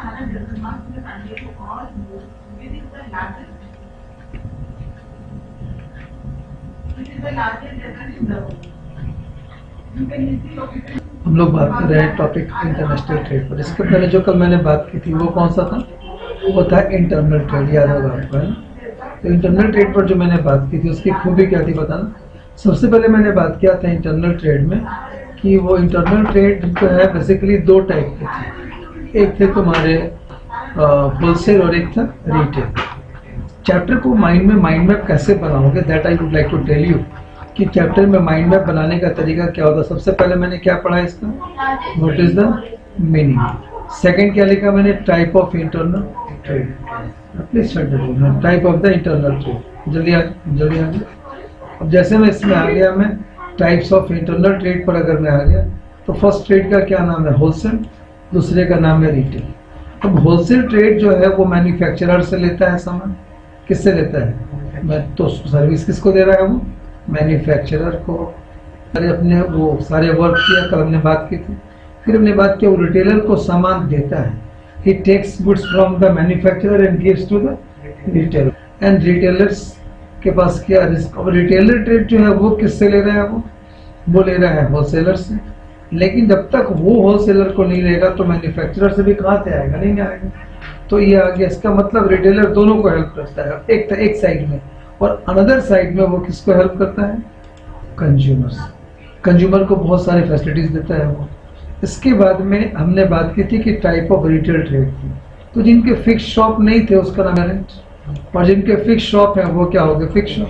हम लोग बात कर रहे हैं टॉपिक इंटरनेशनल ट्रेड पर। इसके पहले जो कल मैंने बात की थी वो कौन सा था? वो था इंटरनल ट्रेड, याद होगा आपको, है ना? तो इंटरनल ट्रेड पर जो मैंने बात की थी उसकी खूबी क्या थी बताना। सबसे पहले मैंने बात किया था इंटरनल ट्रेड में कि वो इंटरनल ट्रेड जो है बेसिकली दो टाइप के थे। एक थे तुम्हारे होलसेल और एक था रिटेल। चैप्टर को माइंड मैप कैसे बनाओगे, that I would like to tell you कि चैप्टर में माइंड मैप बनाने का तरीका क्या होता है। सबसे पहले मैंने क्या पढ़ा इसका, what is the meaning. Second क्या लिखा मैंने, type of internal trade. Please type of the internal trade. जल्दी आ। अब जैसे मैं इसमें आ गया, मैं टाइप्स ऑफ इंटरनल ट्रेड पर अगर मैं आ गया तो फर्स्ट ट्रेड का क्या नाम है, होलसेल। दूसरे का नाम है रिटेल। अब होलसेल ट्रेड जो है वो मैन्युफैक्चरर से लेता है सामान। किससे लेता है? मैं तो सर्विस किसको दे रहा है, वो मैन्युफैक्चरर को। अरे अपने वो सारे वर्क किया, कल हमने बात की थी। फिर हमने बात किया वो रिटेलर को सामान देता है। He takes goods from the manufacturer and gives to the retailer. And retailers के पास क्या रिस्क। अब रिटेलर ट्रेड जो है वो किससे ले रहा है, वो ले रहा है होलसेलर से। लेकिन जब तक वो होलसेलर को नहीं लेगा तो मैन्युफैक्चरर से भी कहाँ से आएगा, नहीं आएगा। तो ये आ गया। इसका मतलब रिटेलर दोनों को हेल्प करता है, एक साइड में, और अनदर साइड में वो किसको हेल्प करता है, कंज्यूमर्स। कंज्यूमर को बहुत सारे फैसिलिटीज देता है वो। इसके बाद में हमने बात की थी कि टाइप ऑफ रिटेल ट्रेड थी। तो जिनके फिक्स शॉप नहीं थे उसका नाम है रेंट, और जिनके फिक्स शॉप है वो क्या हो गए, फिक्स शॉप।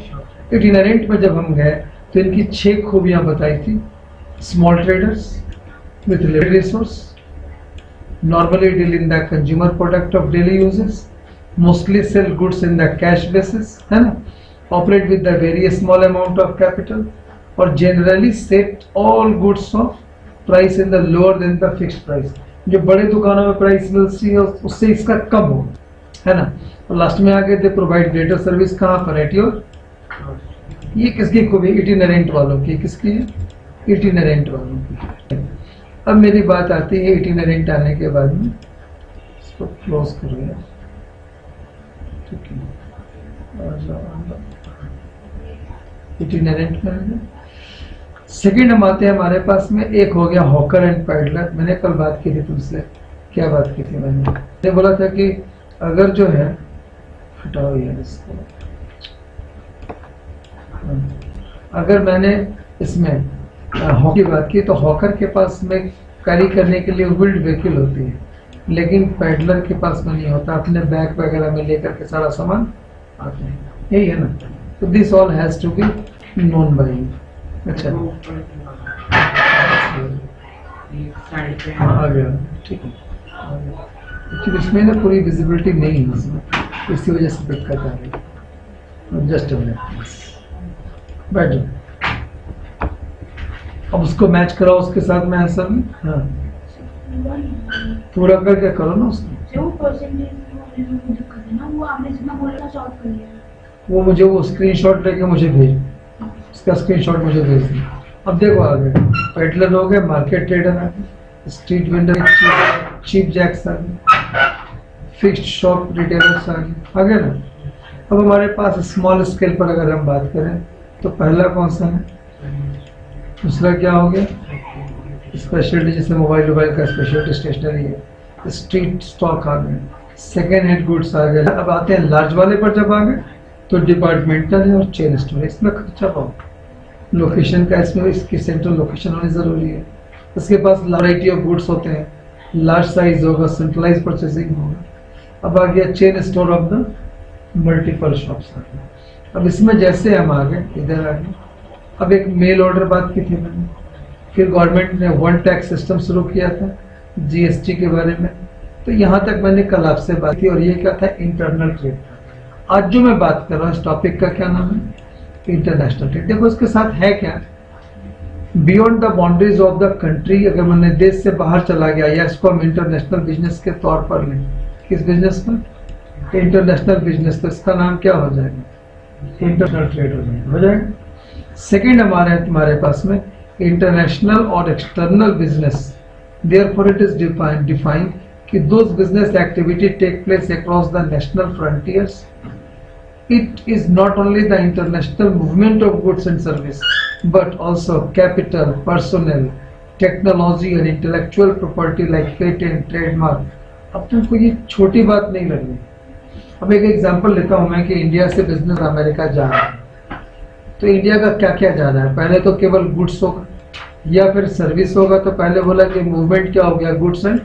इटिनरेंट में जब हम गए तो इनकी 6 खूबियां बताई थी। Small traders with limited resource, normally deal in the consumer product of daily uses, mostly sell goods in the cash basis, है ना, operate with the very small amount of capital, और generally set all goods of price in the lower than the fixed price। जो बड़े दुकानों में price मिलती है उससे इसका कम हो, है ना। और लास्ट में आगे दे प्रोवाइड ग्रेटर सर्विस कहाँ पर, एट योर। ये किसकी खूबी, इटिनरेंट वालों की। किसकी है, इटिनरेंट वालों की। अब मेरी बात आती है इटिनरेंट आने के बाद में, इसको क्लोज करो यार, ठीक है। इटिनरेंट में सेकंड हम आते हैं हमारे पास में, एक हो गया हॉकर एंड पैडलर। मैंने कल बात की थी तुमसे, क्या बात की थी मैंने बोला था कि अगर जो है, हटाओ यार इसको, अगर मैंने इसमें हॉकी बात की तो हॉकर के पास में कैरी करने के लिए व्हील्ड व्हीकल होती है, लेकिन पैडलर के पास में नहीं होता। अपने बैग वगैरह में लेकर के सारा सामान आते हैं, यही है ना। तो this all has to be known by you. अच्छा आ गया, ठीक है। एक्चुअली इसमें ना पूरी विजिबिलिटी नहीं है इसमें, इसी वजह से दिक्कत आ रही। जस्ट अ मिनट, बैठ जाओ। अब उसको मैच कराओ उसके साथ में आंसर में। हाँ पूरा करके करो ना उसको। वो मुझे वो स्क्रीनशॉट लेके मुझे भेज, उसका स्क्रीनशॉट मुझे भेज दे। अब देखो आगे पेडलर हो गए, मार्केट ट्रेडर आ गए, स्ट्रीट वेंडर, चीप जैक्स आ गए, फिक्स्ड शॉप रिटेलर्स आ गए ना। अब हमारे पास स्मॉल स्केल पर अगर हम बात करें तो पहला कौन सा है, दूसरा क्या हो गया, स्पेशलिटी, जैसे मोबाइल का स्पेशलिटी स्टेशनरी है, स्ट्रीट स्टॉक आ गए, सेकेंड हैंड गुड्स आ गए। अब आते हैं लार्ज वाले पर, जब आ गए तो डिपार्टमेंटल है और चेन स्टोर। इसमें खर्चा पाओ, लोकेशन का इसमें इसकी सेंट्रल लोकेशन होनी जरूरी है। इसके पास वैरायटी ऑफ गुड्स होते हैं, लार्ज साइज होगा, सेंट्रलाइज परचेसिंग होगा। अब आ गया chain store of the multiple shops आ गए। अब इसमें जैसे हम आ गए इधर आ गए, अब एक मेल ऑर्डर बात की थी मैंने, फिर गवर्नमेंट ने वन टैक्स सिस्टम शुरू किया था, जीएसटी के बारे में। तो यहाँ तक मैंने कल आपसे बात की, और ये क्या था, इंटरनल ट्रेड था। आज जो मैं बात कर रहा हूँ इस टॉपिक का क्या नाम है, इंटरनेशनल ट्रेड। देखो इसके साथ है क्या, beyond the boundaries of the country. अगर मैंने देश से बाहर चला गया, या इसको हम इंटरनेशनल बिजनेस के तौर पर लें, किस बिजनेस पर, इंटरनेशनल बिजनेस, तो इसका नाम क्या हो जाएगा, इंटरनेशनल ट्रेड हो जाएगा। सेकेंड हमारे पास में इंटरनेशनल और external business, therefore it is defined कि those business activity take place across the national frontiers. It is not only the international movement of goods and service, but also capital, personnel, technology and intellectual property like patent, trademark. अब तुमको ये छोटी बात नहीं लगनी। अब एक example लेता हूँ मैं कि इंडिया से बिजनेस अमेरिका जा रहा है, तो इंडिया का क्या क्या जा रहा है? पहले तो केवल गुड्स होगा या फिर सर्विस होगा। तो पहले बोला कि मूवमेंट क्या हो गया, गुड्स एंड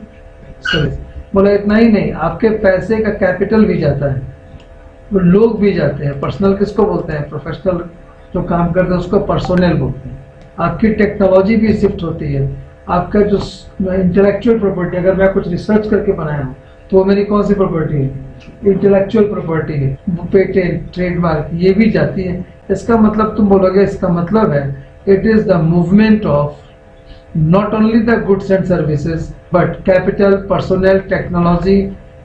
सर्विस। बोला इतना ही नहीं, आपके पैसे का कैपिटल भी जाता है, वो लोग भी जाते हैं। पर्सनल किसको बोलते हैं? प्रोफेशनल जो काम करते हैं उसको पर्सोनल बोलते हैं। आपकी टेक्नोलॉजी भी शिफ्ट होती है। आपका जो इंटेलेक्चुअल प्रॉपर्टी, अगर मैं कुछ रिसर्च करके बनाया हूँ तो वो मेरी कौन सी प्रॉपर्टी है? इंटेलेक्चुअल प्रॉपर्टी है। पेटेंट, ट्रेडमार्क, ये भी जाती है। इसका मतलब तुम बोलोगे, इसका मतलब है it is the movement of not only the goods and services but capital, personnel, technology,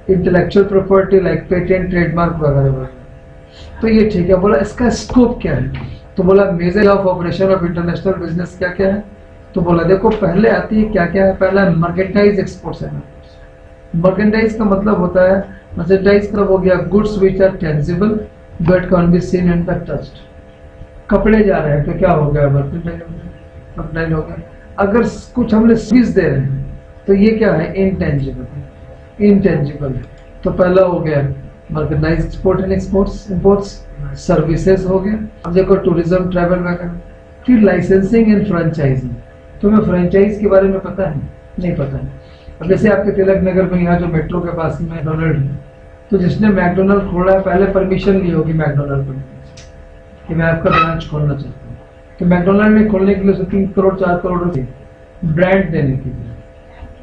intellectual property like patent, trademark वगैरह वगैरह। तो ये ठीक है। बोला इसका स्कोप क्या है? तो बोला measure of operation of international business क्या क्या है? तो बोला देखो पहले आती है क्या क्या है। पहला मर्केंटाइज एक्सपोर्ट्स है। मर्केंटाइज का मतलब होता है, मर्केंटाइज का हो गया goods which are tangible but can be seen and touched. कपड़े जा रहे हैं तो क्या हो गया? मर्केंटाइज हो गया। अगर कुछ हमने सर्विस दे रहे हैं तो ये क्या है? इंटेंजिबल। इंटेंजिबल तो पहला हो गया merchandise export and exports, imports, services हो गया। अब देखो टूरिज्म, ट्रैवल वगैरह। फिर लाइसेंसिंग एंड फ्रेंचाइजिंग। तुम्हें फ्रेंचाइज के बारे में पता है? नहीं पता है। अब जैसे आपके तिलक नगर में यहाँ जो मेट्रो के पास मैकडोनल्ड है, तो जिसने मैकडोनल्ड खोला है पहले परमिशन ली होगी मैकडोनल्ड को कि मैं आपका ब्रांच खोलना चाहता हूँ। तो मैकडोनल्ड में खोलने के लिए 3 करोड़ 4 करोड़ रुपए ब्रांड देने के लिए,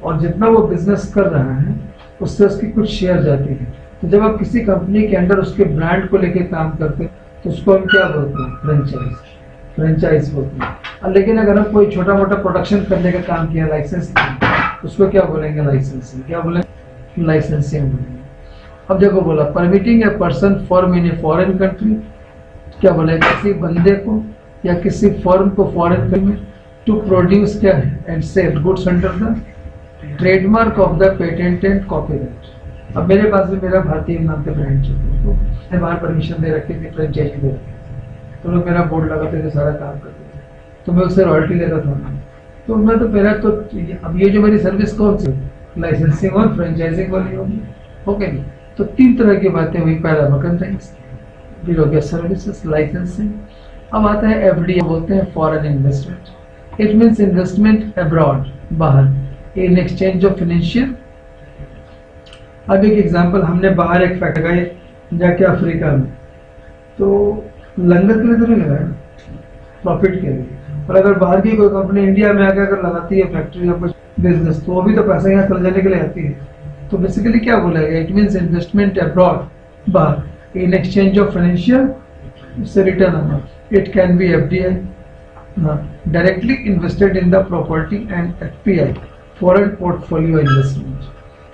और जितना वो बिजनेस कर रहा है उससे उसकी कुछ शेयर जाती है। तो जब आप किसी कंपनी के अंदर उसके ब्रांड को लेके काम करते हैं तो उसको हम क्या बोलते हैं? फ्रेंचाइज। फ्रेंचाइज बोलते हैं। और लेकिन अगर हम कोई छोटा मोटा प्रोडक्शन करने का काम किया, लाइसेंस किया, उसको क्या बोलेंगे? लाइसेंसिंग। क्या बोलेंगे? लाइसेंसिंग बोलेंगे। अब देखो बोला permitting a person form in a foreign country. क्या बोले? किसी बंदे को या किसी फर्म को फॉरेन कंट्री में टू प्रोड्यूस क्या है? And sell goods under the trademark of the patent and copyright. अब मेरे पास भी मेरा भारतीय नाम पे ब्रांड चलता है, तो मैंने बाहर परमिशन दे रखी थी, फ्रेंचाइजी दे रखी थी, तो लोग मेरा बोर्ड लगाते थे, सारा काम करते थे, तो मैं उससे रॉयल्टी लेता था। तो मैं तो मेरा तो अब ये जो मेरी सर्विस कौन सी? लाइसेंसिंग और फ्रेंचाइजिंग वाली होगी। ओके जी। तो 3 तरह की बातें हुई। पहला मर्केंटाइज, फिर हो गया सर्विसेज, लाइसेंसिंग। अब आता है एफडीआई, बोलते हैं foreign investment. It means investment abroad, बाहर, इन एक्सचेंज ऑफ फाइनेंशियल। अब एक एग्जांपल, हमने बाहर एक फैक्ट्री लगाई जाके अफ्रीका में, तो लंगर के लिए तो नहीं लगाया, प्रॉफिट के लिए। और अगर बाहर की कोई कंपनी इंडिया में आकर अगर लगाती है फैक्ट्री या कुछ बिजनेस, तो वो भी तो पैसा यहाँ चल जाने के लिए आती है। तो बेसिकली क्या बोला गया? इट मीन्स इन्वेस्टमेंट अब्रॉड, बाहर, इन एक्सचेंज ऑफ फाइनेंशियल से रिटर्न आना। It can be FDI, directly invested in the property, and FPI, foreign portfolio investment.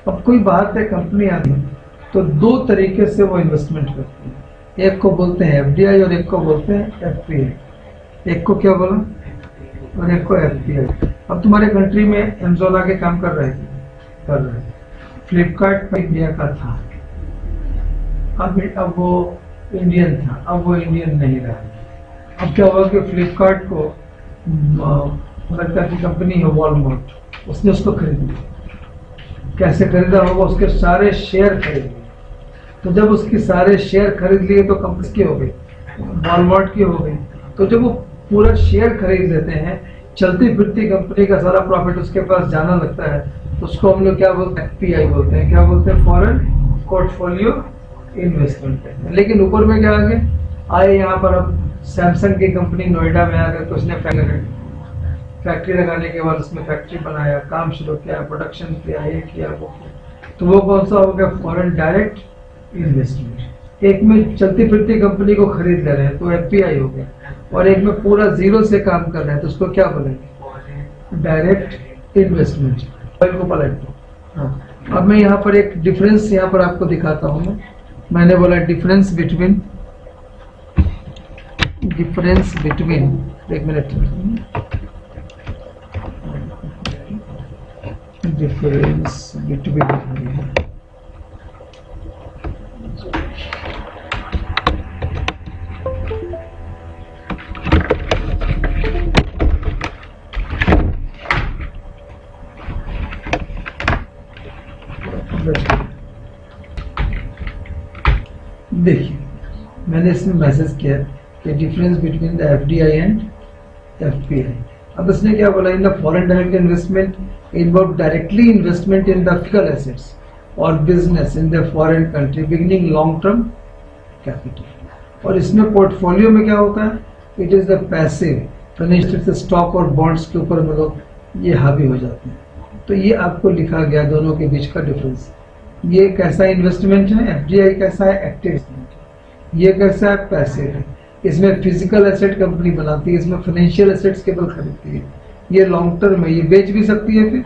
अब कोई बाहर से कंपनी आती है तो 2 तरीके से वो इन्वेस्टमेंट करती है। एक को बोलते हैं FDI और एक को बोलते हैं FPI। एक को क्या बोला? और एक को FPI। अब तुम्हारे कंट्री में Amazon आके काम कर रहे हैं, फ्लिपकार्ट इंडिया का था, अब वो इंडियन था, अब वो इंडियन नहीं रहा। अब क्या हुआ कि फ्लिपकार्ट को अमेरिका की कंपनी है वॉलमार्ट, उसने उसको खरीद लिया। कैसे खरीदा होगा? उसके सारे शेयर खरीद लिए। तो जब उसके सारे शेयर खरीद लिए तो कंपनी की हो गई, वॉलमार्ट की हो गई। तो जब वो पूरा शेयर खरीद लेते हैं, चलती फिरती कंपनी का सारा प्रॉफिट उसके पास जाना लगता है, तो उसको हम लोग क्या बोलते हैं? FPI बोलते हैं। क्या बोलते हैं? Foreign portfolio investment. लेकिन ऊपर में क्या आगे आए, यहाँ पर अब सैमसंग की कंपनी नोएडा में आ गई, तो उसने फैक्ट्री लगाने के बाद उसमें फैक्ट्री बनाया, काम शुरू किया, प्रोडक्शन किया, ये किया, वो किया। तो वो कौन सा हो गया? Foreign direct investment. एक में चलती फिरती कंपनी को खरीद ले रहे हैं तो FPI हो गया, और एक में पूरा जीरो से काम कर रहे हैं तो उसको क्या बोलेंगे? Direct investment. को पलट दो। हाँ, अब मैं यहाँ पर एक डिफरेंस यहाँ पर आपको दिखाता हूँ। मैंने बोला डिफरेंस बिटवीन, एक मिनट, डिफरेंस बिटवीन देखिए मैंने इसमें मैसेज किया कि difference between the FDI and FPI. अब इसने क्या बोला, in the foreign direct investment involve directly investment in the physical assets और business in the foreign country beginning long term capital. और इसमें पोर्टफोलियो में क्या होता है, it is the passive financial stock और बॉन्ड्स के ऊपर में लोग ये हावी हो जाते हैं। तो ये आपको लिखा गया दोनों के बीच का डिफरेंस। ये कैसा इन्वेस्टमेंट है, एफडीआई कैसा है, एक्टिव इन्वेस्टमेंट। ये कैसा है, पैसिव है। इसमें फिजिकल एसेट कंपनी बनाती है, इसमें फाइनेंशियल एसेट्स केवल खरीदती है। ये लॉन्ग टर्म है, ये बेच भी सकती है, फिर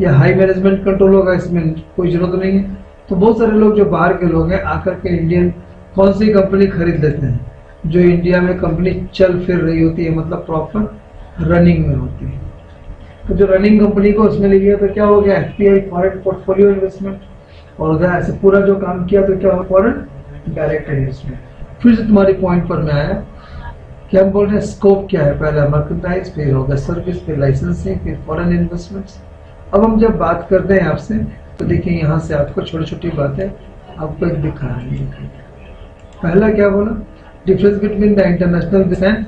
ये हाई मैनेजमेंट कंट्रोल होगा, इसमें कोई जरूरत नहीं है। तो बहुत सारे लोग जो बाहर के लोग हैं आकर के इंडियन कौन सी कंपनी खरीद लेते हैं, जो इंडिया में कंपनी चल फिर रही होती है, मतलब प्रॉपर रनिंग में होती है। तो जो रनिंग कंपनी को उसमें ले लिया तो क्या हो गया, एफपीआई फॉरेन पोर्टफोलियो इन्वेस्टमेंट। और अगर ऐसे पूरा जो काम किया तो क्या हो, फॉरेन डायरेक्ट इन्वेस्टमेंट। फिर से तुम्हारे पॉइंट पर मैं आया कि हम बोल रहे हैं स्कोप क्या है, पहले मर्केंटाइज, फिर होगा सर्विस, फिर लाइसेंसिंग, फिर फॉरेन इन्वेस्टमेंट्स। अब हम जब बात करते हैं आपसे तो देखिए यहाँ से आपको छोटी छोटी बातें आपको एक दिखा रही है। पहला क्या बोला, difference between the international business and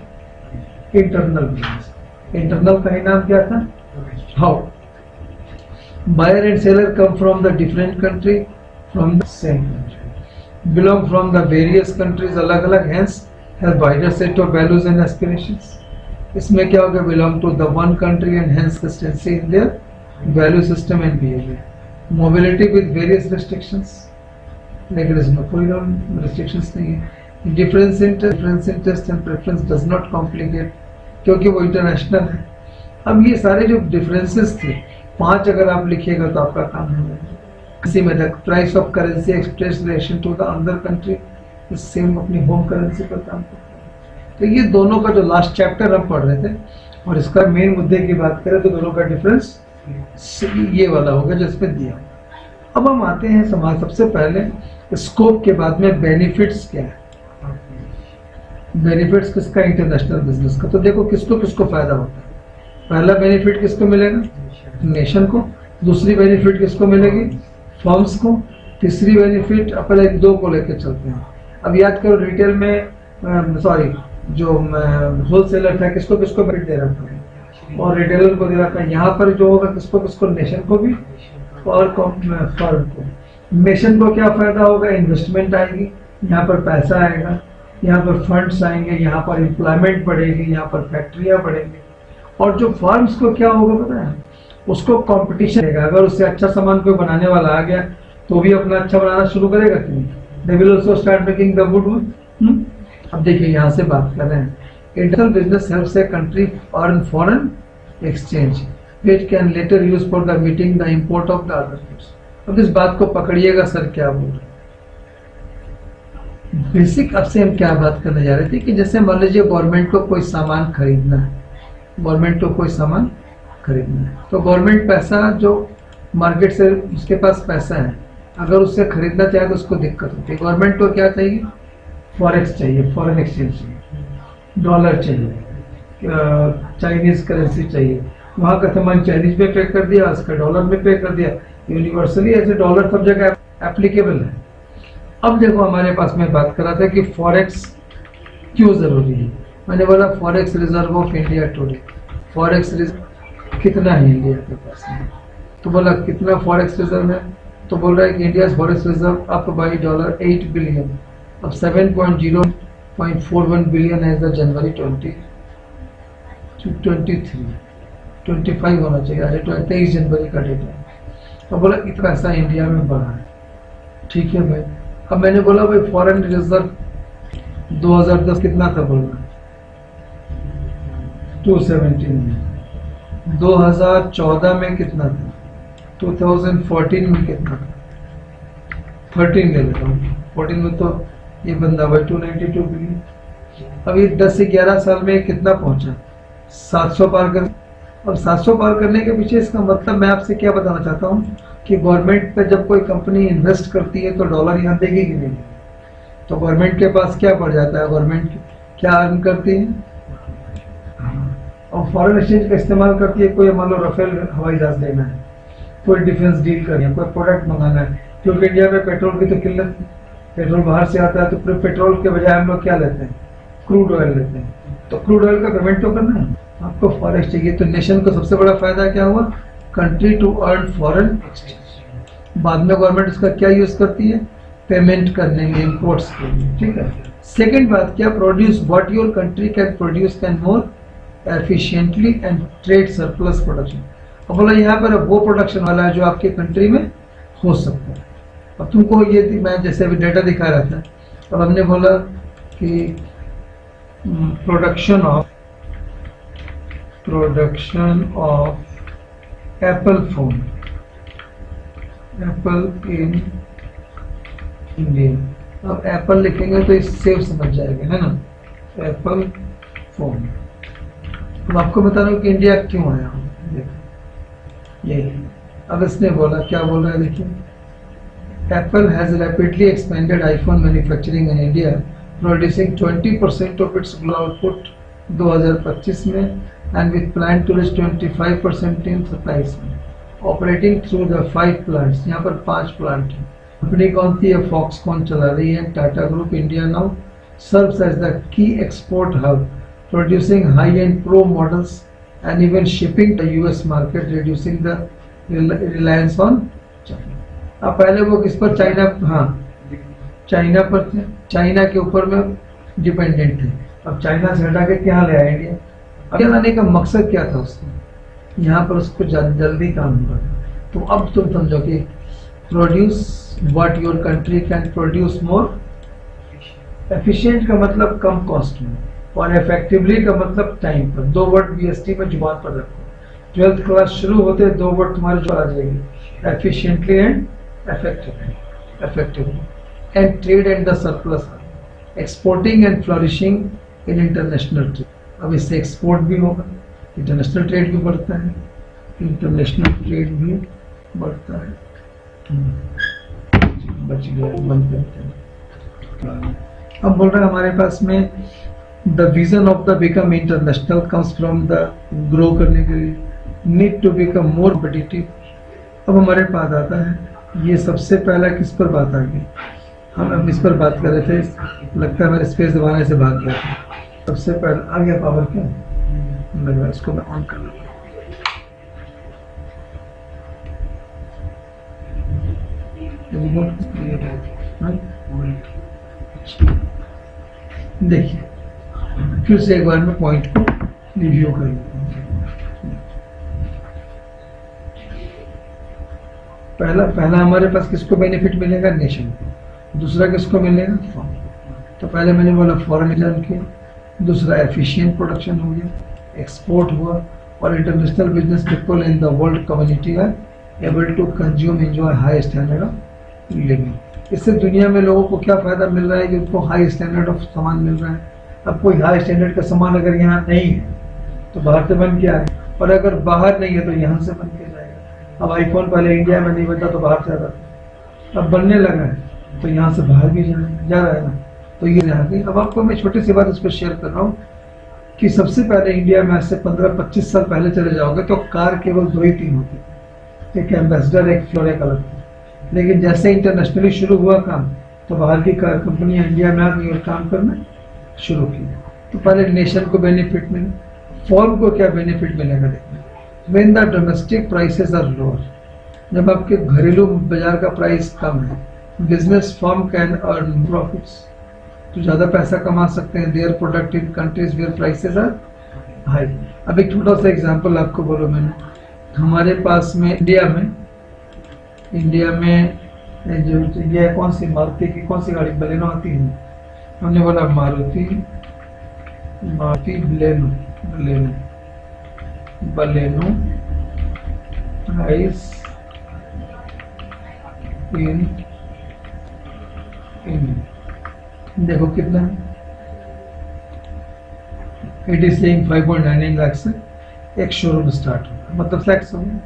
internal business. Internal का ही नाम क्या था, how buyer and seller come from the different country from the same country, belong from the various countries अलग अलग, hence have wider set of values and aspirations। इसमें क्या होगा, belong to the one country and hence consistency in their value system and behavior। mobility with various restrictions, लेकिन इसमें कोई restrictions नहीं है। difference in taste and preference does not complicate, क्योंकि वो इंटरनेशनल है। अब ये सारे जो डिफरेंसेस थे 5 अगर आप लिखिएगा तो आपका काम हो जाएगा। इसी में तक price of currency express relation to the other country, same अपनी होम करेंसी पर काम करता है। तो ये दोनों का जो लास्ट चैप्टर हम पढ़ रहे थे और इसका मेन मुद्दे की बात करें तो दोनों का डिफरेंस ये वाला होगा जिसमें दिया। अब हम आते हैं समाज, सबसे पहले स्कोप के बाद में बेनिफिट्स क्या है। बेनिफिट्स किसका, इंटरनेशनल बिजनेस का। तो देखो किसको किसको फायदा होता है। पहला बेनिफिट किसको मिलेगा, नेशन को। दूसरी बेनिफिट किसको मिलेगी, फर्म्स को। तीसरी बेनिफिट अपने दो को लेकर चलते हैं। अब याद करो रिटेल में जो होलसेलर था किसको किसको बेनिफिट दे रहा था और रिटेलर को दे रहा था। यहाँ पर जो होगा किसको किसको, नेशन को भी और फर्म को। नेशन को क्या फायदा होगा, इन्वेस्टमेंट आएगी, यहाँ पर पैसा आएगा, यहाँ पर फंड्स आएंगे, यहाँ पर एम्प्लॉयमेंट बढ़ेगी, यहाँ पर फैक्ट्रियाँ बढ़ेंगी। और जो फर्म्स को क्या होगा पता है, उसको कंपटीशन रहेगा। अगर उससे अच्छा सामान कोई बनाने वाला आ गया तो भी अपना अच्छा बनाना शुरू करेगा कि नहीं, they will also start making the good one. अब देखिए यहाँ से बात कर रहे हैं, internal business helps a country earn foreign exchange which can letter use for the meeting the import of the other goods. अब इस बात को पकड़िएगा सर क्या बोल रहे हैं। बेसिक अब से हम क्या बात करने जा रहे थे कि जैसे मान लीजिए गवर्नमेंट को कोई सामान खरीदना है, गवर्नमेंट को कोई सामान खरीदना है तो गवर्नमेंट पैसा जो मार्केट से उसके पास पैसा है, अगर उससे खरीदना चाहे तो उसको दिक्कत होती है। गवर्नमेंट को क्या चाहिए, फॉरेक्स चाहिए, फॉरेन एक्सचेंज चाहिए, डॉलर चाहिए, चाइनीज करेंसी चाहिए। वहाँ का सामान चाइनीज में पे कर दिया, उसका डॉलर में पे कर दिया। यूनिवर्सली ऐसे डॉलर सब जगह एप्लीकेबल है। अब देखो हमारे पास में बात कर रहा था कि फॉरेक्स क्यों जरूरी है। मैंने बोला forex reserve of India today, forex reserve कितना है इंडिया के पास में। तो बोला कितना फॉरेक्स रिजर्व है, तो बोल रहा है कि India forex reserve up by $8 billion. अब 7.041 बिलियन है जनवरी 2023 होना चाहिए, आज 23 जनवरी का डेटा है। तो बोला इतना पैसा इंडिया में बढ़ा है, ठीक है भाई। अब मैंने बोला भाई फॉरेन रिजर्व 2010 कितना था, बोलना 217 में। 2014 में कितना था, 2014 में कितना था, 13 ले लेता हूँ। 14 में तो ये बंदा भाई 292 बिलियन। अब ये 10 से 11 साल में कितना पहुंचा, 700 पार कर। और 700 पार करने के पीछे इसका मतलब मैं आपसे क्या बताना चाहता हूँ कि गवर्नमेंट पे जब कोई कंपनी इन्वेस्ट करती है तो डॉलर यहाँ देगी कि नहीं, तो गवर्नमेंट के पास क्या पड़ जाता है, गवर्नमेंट क्या अर्न करती है और फॉरेन एक्सचेंज का इस्तेमाल करती है। कोई मान लो राफेल हवाई जहाज लेना है, कोई डिफेंस डील करनी है, कोई प्रोडक्ट मंगाना है, क्योंकि इंडिया में पेट्रोल की तो किल्लत, पेट्रोल बाहर से आता है, तो पेट्रोल के बजाय हम लोग क्या लेते हैं, क्रूड ऑयल लेते हैं, तो क्रूड ऑयल का पेमेंट तो करना है आपको, फॉरेक्स चाहिए। तो नेशन को सबसे बड़ा फायदा क्या हुआ, country to earn foreign exchange. बाद में गवर्नमेंट उसका क्या यूज करती है, पेमेंट करने में, इम्पोर्ट्स के लिए, ठीक है। सेकेंड बात क्या, produce what your country can produce can more efficiently and trade surplus production. अब बोला यहाँ पर वो प्रोडक्शन वाला है जो आपके कंट्री में हो सकता है। अब तुमको ये मैं जैसे अभी डेटा दिखा रहा था, अब हमने बोला कि production of Apple phone, apple in India. अब एप्पल लिखेंगे तो इस सेव समझ जाएगा, है ना, एप्पल फोन। अब आपको बता रहा हूँ कि इंडिया क्यों आया हूँ, देखो ये। अब इसने बोला, क्या बोल रहा है देखिए, Apple has rapidly expanded iPhone manufacturing in India, producing 20% of its global output 2025 में and with plan to reach 25% in 27 में, ऑपरेटिंग थ्रू द 5 प्लांट्स। यहाँ पर 5 प्लांट है। कंपनी कौन सी है, फॉक्सकॉन चला रही है। Tata group India now serves as the key export hub, producing high-end pro models and even shipping the US market, reducing the reliance on China। अब पहले वो किस पर, चाइना, हाँ चाइना पर थे, चाइना के ऊपर में डिपेंडेंट थे। अब चाइना से हटा के क्या ले आए इंडिया। अब लाने का मकसद क्या था उसका, यहाँ पर उसको जल्दी काम हुआ। तो अब तुम समझो कि produce what your country can produce more efficient का मतलब कम कॉस्ट में, और इफेक्टिवली का मतलब टाइम पर। 2 वर्ड बीएसटी में जुबान पर रखो, 12th क्लास शुरू होते 2 वर्ड तुम्हारे जो आ जाएगी, efficiently and effectively and trade and the surplus, exporting and flourishing in international trade. अब इससे एक्सपोर्ट भी होगा, इंटरनेशनल ट्रेड भी बढ़ता है, इंटरनेशनल ट्रेड भी बढ़ता है। बच गया, बंद करते हैं। अब बोल रहे हैं हमारे पास में the vision of the become international comes from the grow करने के लिए need to become more competitive। अब हमारे पास आता है, ये सबसे पहला किस पर बात आ गई, हम इस पर बात कर रहे थे, लगता है मेरे स्पेस दबाने से भाग गया था। सबसे पहला आ गया पावर, क्या लग रहा, इसको मैं ऑन कर लूँ। देखिए फिर से एक बार मैं पॉइंट को रिव्यू कर लेता हूं। पहला हमारे पास किसको बेनिफिट मिलेगा, नेशन को। दूसरा किसको मिलेगा, फॉरेन। तो पहले मैंने बोला फॉरेन रिटर्न किया, दूसरा एफिशिएंट प्रोडक्शन हो गया, एक्सपोर्ट हुआ, और international business people in the world community are able to consume enjoy high standard of living. इससे दुनिया में लोगों को क्या फायदा मिल रहा है कि उनको हाई स्टैंडर्ड ऑफ सामान मिल रहा है। अब कोई हाई स्टैंडर्ड का सामान अगर यहाँ नहीं है तो बाहर से बन के आए, और अगर बाहर नहीं है तो यहाँ से बन के जाएगा। अब आईफोन पहले इंडिया में नहीं बनता तो बाहर से आता था, अब बनने लगा है तो यहाँ से बाहर भी जा रहा है ना, तो ये यहाँ की। अब आपको मैं छोटी सी बात इस पर शेयर कर रहा हूँ कि सबसे पहले इंडिया में आज से 15-25 साल पहले चले जाओगे तो कार केवल 2 ही 3 होती थी, एक एम्बेसडर, एक फ्लोर, एक अलग थी। लेकिन जैसे इंटरनेशनली शुरू हुआ काम तो बाहर की कार कंपनियां इंडिया में आ गई और काम करना शुरू किया। तो पहले नेशन को बेनिफिट मिले, फॉर्म को क्या बेनिफिट मिलेगा देखना, when the domestic prices are lower, जब आपके घरेलू बाजार का प्राइस कम है, business firm can earn profits, तो ज़्यादा पैसा कमा सकते हैं, their product in countries where prices are high. अब एक छोटा सा एग्जांपल आपको बोलो, मैंने हमारे पास में इंडिया में जो ये कौन सी मारुति की कौन सी गाड़ी, बलेनो आती है, हमने बोला मारुति बलेनो प्राइस इन देखो कितना है, इट इज सेइंग 5.99 लाख से एक शोरूम स्टार्ट होगा, मतलब फ्लैट्स होंगे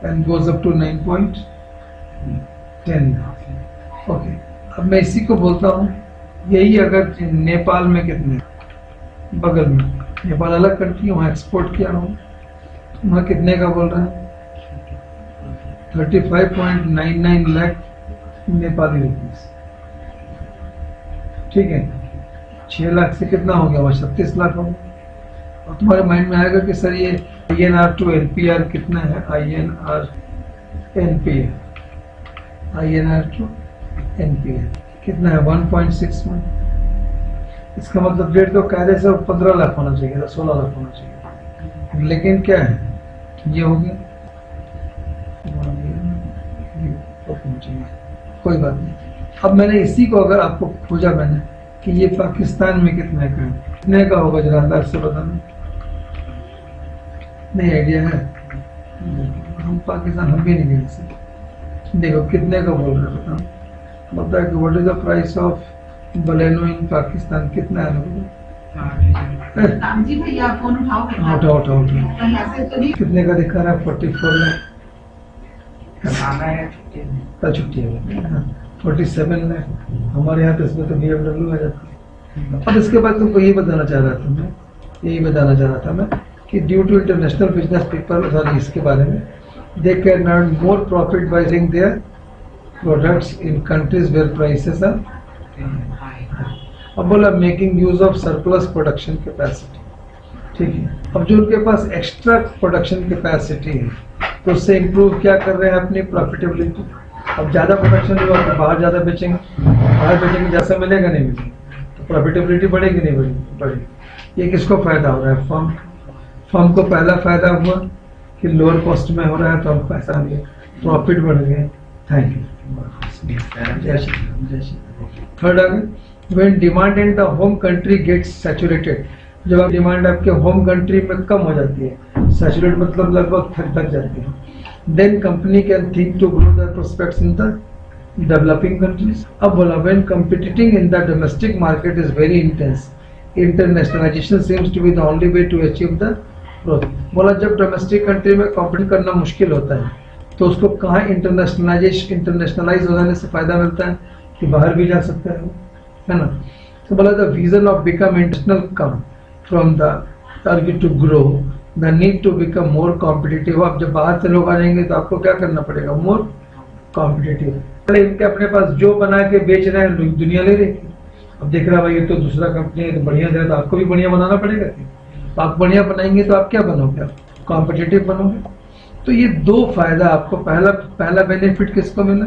and goes up to 9.10 lakh. Okay, अब मैं इसी को बोलता हूँ, यही अगर नेपाल में कितने, बगल में नेपाल अलग कंट्री, वहाँ एक्सपोर्ट किया हूँ, वहाँ कितने का बोल रहे हैं, 35.99 लाख नेपाली रुपीस। ठीक है, 6 लाख से कितना हो गया, वहाँ 36 लाख हो गया। और तुम्हारे माइंड में आएगा कि सर ये INR to NPR कितना है, INR to NPR कितना है, 1.61। इसका मतलब रेट तो कायदे से 15 लाख होना चाहिए था, 16 लाख होना चाहिए, लेकिन क्या है, ये हो गया, कोई बात नहीं। अब मैंने इसी को अगर आपको खोजा मैंने कि ये पाकिस्तान में कितने का है, कितने का होगा, जरा अंदाज से बताना, नहीं आइडिया है, हम पाकिस्तान हम भी नहीं गए से। देखो कितने का बोल रहे हैं, बताओ कि what is the price of Baleno in Pakistan, कितना है लोगों, उठाओ कितने का दिखा रहा है, 44 लाख, छुट्टी है 47 लाख हमारे यहाँ, तो इसमें तो BMW आ जाता है। अब इसके बाद तुमको यही बताना चाह रहा था मैं कि due to international business people, sorry इसके बारे में, they can earn more profit by selling their products in countries where prices are. अब बोला making use of surplus production capacity, ठीक है। अब जो उनके पास एक्स्ट्रा प्रोडक्शन कैपेसिटी है, तो उससे इम्प्रूव क्या कर रहे हैं, अपनी प्रॉफिटेबिलिटी। अब ज़्यादा प्रोडक्शन हुआ तो बाहर ज़्यादा बेचेंगे, जैसा मिलेगा नहीं मिलेगा, तो प्रॉफिटेबिलिटी बढ़ेगी नहीं बढ़ेगी। ये किसको फायदा हो रहा है, फर्म को पहला फायदा हुआ कि लोअर कॉस्ट में हो रहा है, तो हम पैसा दिए, प्रॉफिट बढ़ गए। Thank you. थर्ड आ गया, when demand in the home country gets saturated, जब आप डिमांड आपके होम कंट्री में कम हो जाती है, सैचुरेट मतलब लगभग थक जाती है, then company can think to grow the prospects in the developing countries. अब बोला when competing in the domestic market is very intense, internationalization seems to be the only way to achieve the growth. बोला जब domestic country में compete करना मुश्किल होता है, तो उसको कहाँ इंटरनेशनलाइज हो जाने से फायदा मिलता है कि बाहर भी जा सकता है ना। तो बोला the vision of become international come from the target to grow the need to become more competitive. अब जब बाहर से लोग आ जाएंगे तो आपको क्या करना पड़ेगा, मोर कॉम्पिटिटिव। इनके अपने पास जो बना के बेच रहे हैं दुनिया ले रही है, अब देख रहा भाई ये तो दूसरा कंपनी है तो बढ़िया दे रहा, तो आपको भी बढ़िया बनाना पड़ेगा। तो आप बढ़िया बनाएंगे तो आप क्या बनोगे, कॉम्पिटिटिव बनोगे। तो ये दो फायदा आपको, पहला बेनिफिट किसको मिला,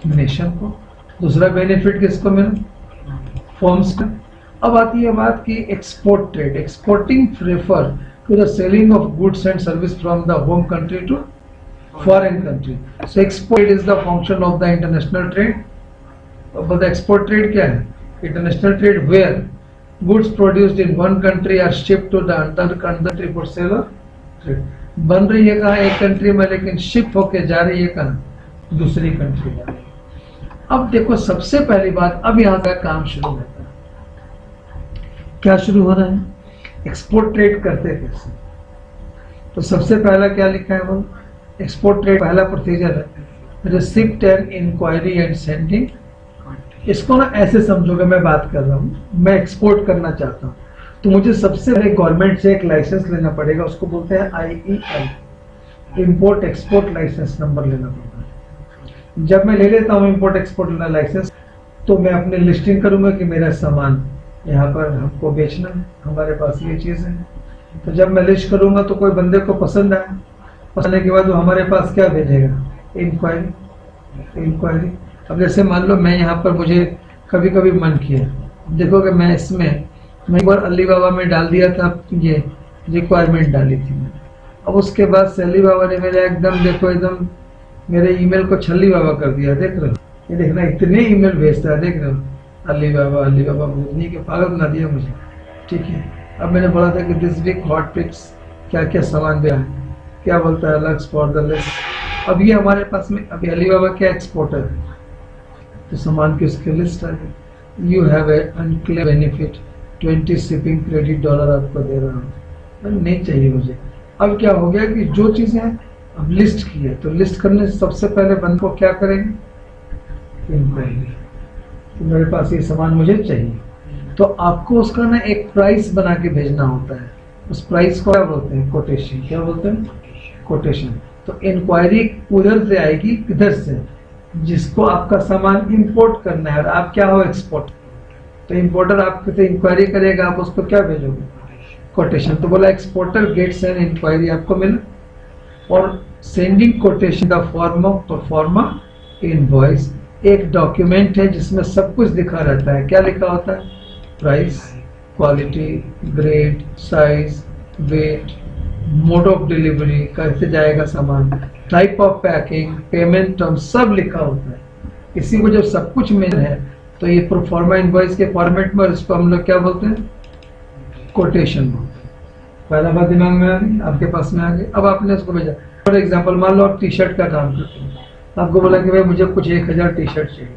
नेशन को, दूसरा बेनिफिट किसको मिला, फर्म्स का। अब आती है बात की export trade. Exporting refer to the selling of goods and service from the home country to foreign country. So export is the function of the international trade. but the export trade क्या है, international trade where goods produced in one country are shipped to the other country for sale or trade। बन रही है कहाँ, एक country में, लेकिन ship होके जा रही है कहाँ, दूसरी कंट्री में। अब देखो सबसे पहली बात, अब यहाँ का काम शुरू होता है। क्या शुरू हो रहा है, एक्सपोर्ट ट्रेड करते कैसे। तो सबसे पहला क्या लिखा है, वो एक्सपोर्ट ट्रेड पहला प्रोसीजर है, receipt and inquiry and sending. इसको ना ऐसे समझोगे, मैं बात कर रहा हूँ, मैं एक्सपोर्ट करना चाहता हूँ, तो मुझे सबसे पहले गवर्नमेंट से एक लाइसेंस लेना पड़ेगा, उसको बोलते हैं IEL, import export license number लेना पड़ेगा। जब मैं ले लेता हूँ इंपोर्ट एक्सपोर्ट लाइसेंस, तो मैं अपने लिस्टिंग करूंगा कि मेरा सामान यहाँ पर हमको बेचना है, हमारे पास ये चीज़ है। तो जब मैं लिस्ट करूंगा तो कोई बंदे को पसंद आए, पसंद के बाद वो हमारे पास क्या भेजेगा, इंक्वायरी। अब जैसे मान लो मैं यहाँ पर, मुझे कभी कभी मन किया, देखो कि मैं एक बार अलीबाबा में डाल दिया था, ये रिक्वायरमेंट डाली थी मैंने। अब उसके बाद से अलीबाबा ने मेरे एकदम मेरे ईमेल को छल्ली बाबा कर दिया। देख रहे हो, ये देखना इतने ईमेल भेजता है, देख रहे हो, अलीबाबा भूलनी के पागल बना दिया मुझे। ठीक है, अब मैंने बोला था कि दिस वीक हॉट पिक्स, क्या क्या सामान दिया है, क्या बोलता है, लक्स फॉर द लिस्ट। अब ये हमारे पास में, अभी अलीबाबा क्या एक्सपोर्टर है, तो सामान की उसकी लिस्ट आ गई। You have a unclaim benefit 20 shipping credit dollar आपको दे रहा हूँ, नहीं चाहिए मुझे, अब क्या हो गया कि जो चीजें अब लिस्ट की है, तो लिस्ट करने से सबसे पहले बंद को क्या करेंगे, इंक्वायरी, तो मेरे पास ये सामान मुझे चाहिए, तो आपको उसका ना एक प्राइस बना के भेजना होता है। उस प्राइस को क्या बोलते हैं, कोटेशन। क्या बोलते हैं, कोटेशन। तो इंक्वायरी उधर से आएगी, किधर से, जिसको आपका सामान इंपोर्ट करना है और आप क्या हो, एक्सपोर्ट। तो इंपोर्टर आपसे इंक्वायरी करेगा, आप उसको क्या भेजोगे, कोटेशन। तो बोला एक्सपोर्टर गेट्स एन इंक्वायरी, आपको मिला। और sending quotation the form of proforma invoice, एक डॉक्यूमेंट है जिसमें सब कुछ लिखा रहता है। क्या लिखा होता है, price, quality, grade, size, weight, mode of delivery, कैसे जाएगा सामान, type of packing, payment term, सब लिखा होता है। इसी को जब सब कुछ मिल है तो ये प्रोफॉर्मा इनवॉइस के फॉर्मेट में, इसको हम लोग क्या बोलते हैं, कोटेशन बोलते हैं। पहला बात दिमाग में आ गई, आपके पास में आ गई। अब आपने उसको भेजा, फॉर एग्जाम्पल मान लो आप टी शर्ट का काम करते हैं, आपको बोला कि भाई मुझे कुछ 1000 टी शर्ट चाहिए,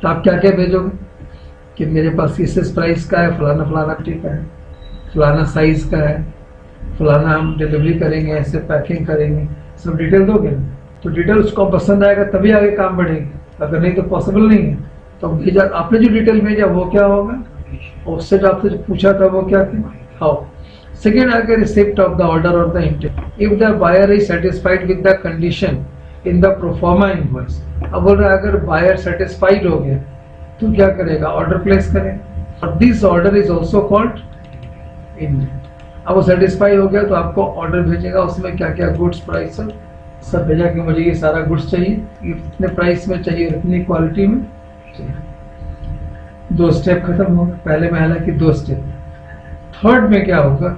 तो आप क्या क्या भेजोगे कि मेरे पास इस प्राइस का है, फलाना फलाना का है, फलाना साइज का है, फलाना हम डिलीवरी करेंगे, ऐसे पैकिंग करेंगे, सब डिटेल दोगे ना। तो डिटेल उसको पसंद आएगा तभी आगे काम बढ़ेगी, अगर नहीं तो पॉसिबल नहीं है। तो भेजा, आपने जो डिटेल भेजा वो क्या होगा, उससे जो आपसे जो पूछा था वो क्या थी, हाउ। सेकेंड आगे रिसिप्ट ऑफ द ऑर्डर और the intent, if the buyer is satisfied with the condition in the proforma invoice. अब बोल रहा है अगर बायर सेटिस्फाइड हो गया तो क्या करेगा, ऑर्डर प्लेस करेगा। और this order is also called indent. अब वो सेटिस्फाई हो गया तो आपको ऑर्डर भेजेगा, उसमें क्या क्या गुड्स, प्राइस सब भेजा कि मुझे ये सारा गुड्स चाहिए, इतने प्राइस में चाहिए, इतनी क्वालिटी में चाहिए। 2 स्टेप खत्म होगा। पहले में हालांकि 2 स्टेप। थर्ड में क्या होगा,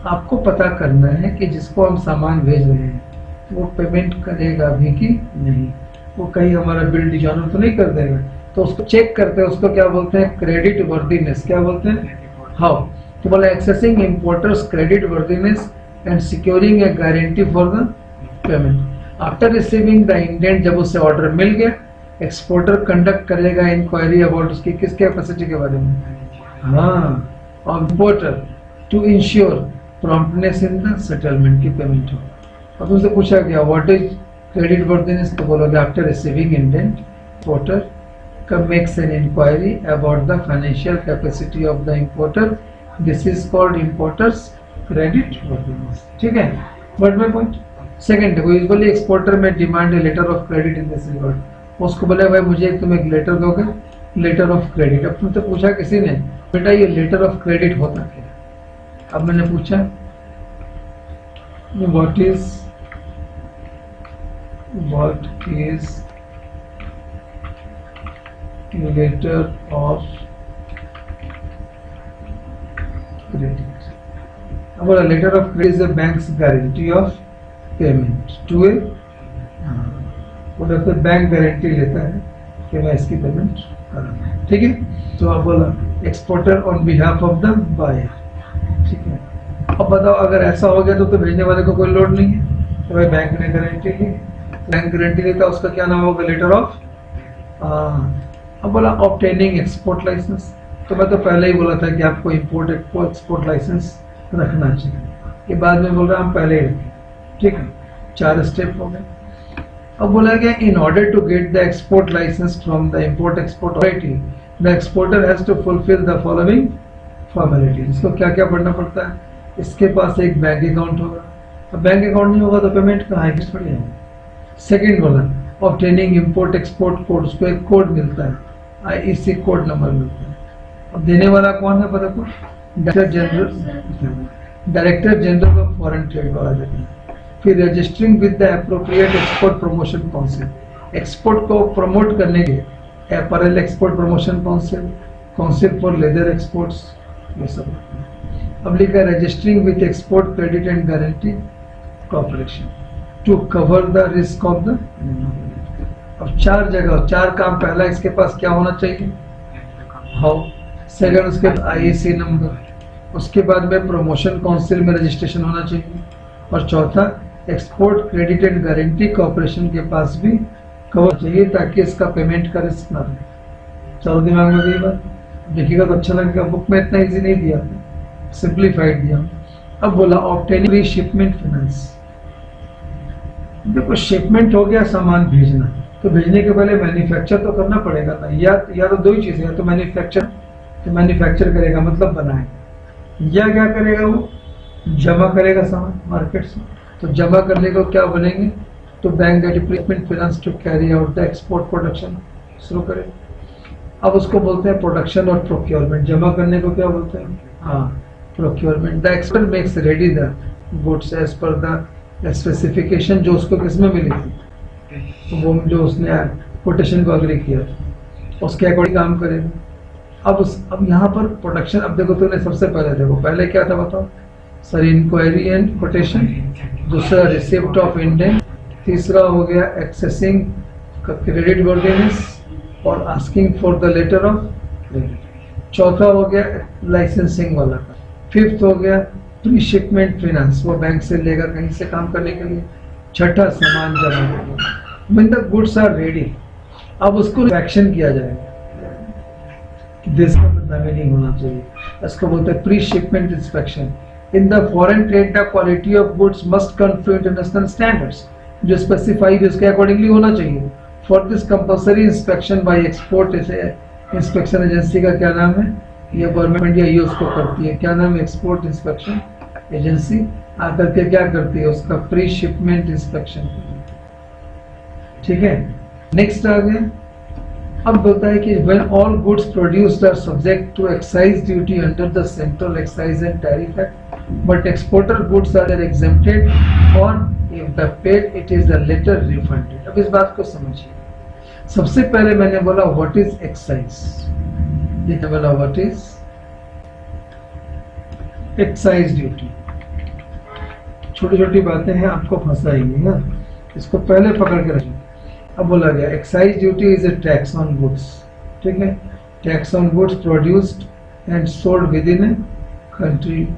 आपको पता करना है कि जिसको हम सामान भेज रहे हैं वो पेमेंट करेगा भी कि नहीं, वो कहीं हमारा बिल डिजाइनर तो नहीं कर देगा। तो उसको चेक करते हैं, उसको क्या बोलते हैं, क्रेडिट वर्दीनेस। क्या बोलते हैं, हाउ। तो बोला accessing importers credit worthiness and securing a guarantee for the payment. After receiving the indent, जब उसे ऑर्डर मिल गया, एक्सपोर्टर कंडक्ट करेगा इंक्वायरी अबाउट उसकी किस कैपेसिटी के बारे में, हाँ, और importer to ensure promptness in the settlement की पेमेंट हो। और तुमसे पूछा गया व्हाट इज क्रेडिट वर्दीनेस, तो बोलोगे after receiving indent importer makes an inquiry about the financial capacity of the importer, this is called importers credit worthiness. ठीक है, वर्ड में पॉइंट। सेकंड, यूजुअली एक्सपोर्टर में demand a letter of credit in this regard. उसको बोले भाई मुझे तुम एक लेटर दोगे, लेटर ऑफ क्रेडिट। अब तुमसे पूछा किसी ने, बेटा ये लेटर ऑफ क्रेडिट होता क्या। अब मैंने पूछा what is letter of credit. अब बोला letter of credit is a bank's guarantee of payment to a, बोला तो बैंक गारंटी लेता है कि मैं इसकी पेमेंट करूँगा। ठीक है, तो अब बोला exporter on behalf of the buyer. ठीक है, अब बताओ अगर ऐसा हो गया तो भेजने वाले को कोई लोड नहीं है, तो भाई बैंक ने गारंटी ली, बैंक गारंटी लेता है, उसका क्या नाम होगा, लेटर ऑफ। अब बोला ऑब्टेनिंग एक्सपोर्ट लाइसेंस। तो मैं तो पहले ही बोला था कि आपको इंपोर्ट एक्सपोर्ट लाइसेंस रखना चाहिए, ये बाद में बोल रहा हम पहले ही रखें। ठीक है, 4 स्टेप हो गए। अब बोला गया in order to get the export license from the import export authority, the exporter has to fulfil the following formality. इसको क्या क्या पढ़ना पड़ता है, इसके पास एक बैंक अकाउंट होगा, अब बैंक अकाउंट नहीं होगा तो पेमेंट कहाँ है, किस पड़ जाएगा। सेकेंड बोला ऑब्टेनिंग इंपोर्ट एक्सपोर्ट कोड, उसको एक कोड मिलता है, आईईसी कोड नंबर मिलता है। अब देने वाला कौन है पता को, director general of foreign trade वाला देते हैं। फिर registering with the appropriate export promotion council, export को प्रमोट करने के apparel export promotion council, council for leather exports, ये सब। अब लिखा registering with export credit and guarantee corporation to cover the risk of the. अब 4 जगह 4 काम। पहला इसके पास क्या होना चाहिए, हाउ। सेकंड उसके आईईसी नंबर, उसके बाद में प्रमोशन काउंसिल में रजिस्ट्रेशन होना चाहिए, और चौथा export credit and guarantee corporation के पास भी कवर चाहिए ताकि इसका पेमेंट का रिस्क ना रहे। चलो दिमाग में गई बात, देखिएगा तो अच्छा लगेगा। बुक में इतना इजी नहीं दिया, सिंप्लीफाइड दिया। अब बोला ऑब्टेनिंग प्री शिपमेंट फाइनेंस। देखो शिपमेंट हो गया सामान भेजना, तो भेजने के पहले मैन्युफैक्चर तो करना पड़ेगा ना, या तो दो ही चीजें, या तो मैन्युफैक्चर करेगा मतलब बनाए, या क्या करेगा वो जमा करेगा सामान मार्केट से। तो जमा करने को क्या बनेंगे, तो bank that prepayment finance to carry out the export production शुरू करेगा। अब उसको बोलते हैं प्रोडक्शन और प्रोक्योरमेंट। जमा करने को क्या बोलते हैं, हाँ procurement. The exporter makes ready the goods as per the specification जो उसको किसमें मिली थी, तो वो जो उसने कोटेशन को अग्री किया उसके अकॉर्डिंग काम करेगा। अब यहाँ पर प्रोडक्शन, अब देखो तूने सबसे पहले देखो पहले क्या था बताओ सर, इंक्वायरी एंड कोटेशन, दूसरा रिसिप्ट ऑफ इंडेंट, तीसरा हो गया एक्सेसिंग क्रेडिट वर्दीनेस और asking for the letter of credit, चौथा हो गया लाइसेंसिंग वाला का, फिफ्थ हो गया प्री शिपमेंट फाइनेंस, वो बैंक से लेगा कहीं से काम करने के लिए, छठा सामान जमा when the goods are ready. अब उसको इंस्पेक्शन किया जाएगा कि देश का बदनामी नहीं होना चाहिए, इसको बोलते हैं pre shipment inspection. In the foreign trade the quality of goods must confirm international standards, जो स्पेसिफाइड उसके अकॉर्डिंगली होना चाहिए। For this compulsory inspection by export, इसे इंस्पेक्शन एजेंसी का क्या नाम है, ये गवर्नमेंट या ये उसको करती है, क्या नाम है, एक्सपोर्ट इंस्पेक्शन एजेंसी आकर के क्या करती है, उसका प्री शिपमेंट इंस्पेक्शन। ठीक है, नेक्स्ट आ गया। अब बोलता है कि when all goods produced are subject to excise duty under the Central Excise and Tariff Act, but exporter goods are exempted, or if the paid it is the later refunded। अब इस बात को समझिए। सबसे पहले मैंने बोला व्हाट इज एक्साइज, ये बोला व्हाट इज एक्साइज ड्यूटी। छोटी छोटी बातें हैं आपको फंसाएंगी ना, इसको पहले पकड़ के रखिए। अब बोला गया excise duty is a tax on goods, ठीक है, tax on goods produced and sold within a country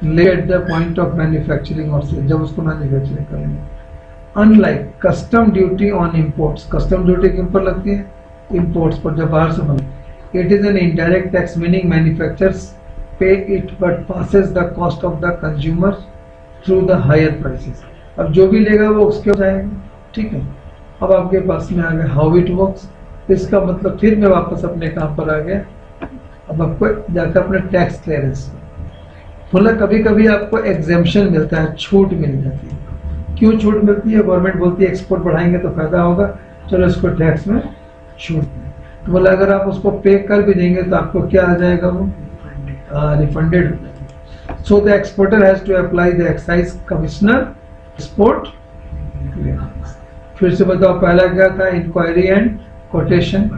let at the point of manufacturing और सेल, जब उसको मैन्युफैक्चरिंग करेंगे। Unlike custom duty on imports, custom duty किन पर लगती है, इम्पोर्ट्स पर, जब बाहर से बने। It is an indirect tax meaning manufacturers pay it but passes the cost of the consumer through the higher prices. अब जो भी लेगा वो उसके जाएगा, ठीक है। अब आपके पास में आ गया हाउ इट वर्क्स, इसका मतलब फिर मैं वापस अपने काम पर आ गया। अब आपको जाकर अपने टैक्स क्लियरेंस बोला, कभी कभी आपको एग्जेम्पशन मिलता है, छूट मिल जाती है। क्यों छूट मिलती है, गवर्नमेंट बोलती है एक्सपोर्ट बढ़ाएंगे तो फायदा होगा, चलो इसको टैक्स में छूट। तो बोला अगर आप उसको पे कर भी देंगे तो आपको क्या आ जाएगा, वो refunded. So the exporter has to apply the excise commissioner export. फिर से बताओ, पहला क्या था, इंक्वायरी एंड कोटेशन,